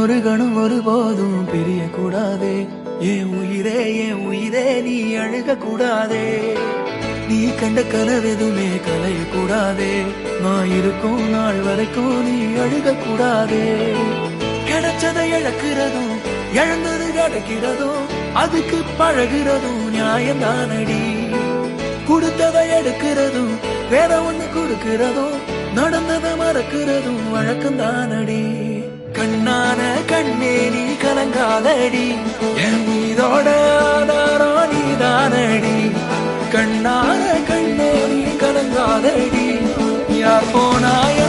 ஒரு கணம் ஒருபோதும் பிரிய கூடாதே. என் உயிரே நீ அழுக கூடாதே. நீ கண்ட கனவெதுமே கலைய கூடாதே. நான் இருக்கும் நாள் வரைக்கும் நீ அழுக கூடாதே. கிடைச்சதை இழக்கிறதும் இழந்தது கிடைக்கிறதும் அதுக்கு பழகிறதும் நியாயம்தானடி. கொடுத்ததை எடுக்கிறதும் வேற ஒண்ணு கொடுக்கிறதும் நடந்ததை மறக்கிறதும் வழக்கம்தானடி. கண்ணான கண்ணே நீ கலங்காதடி. என் மீதோட ஆதாரம் நீதானடி. கண்ணான கண்ணே நீ கலங்காதடி. யார் போனாய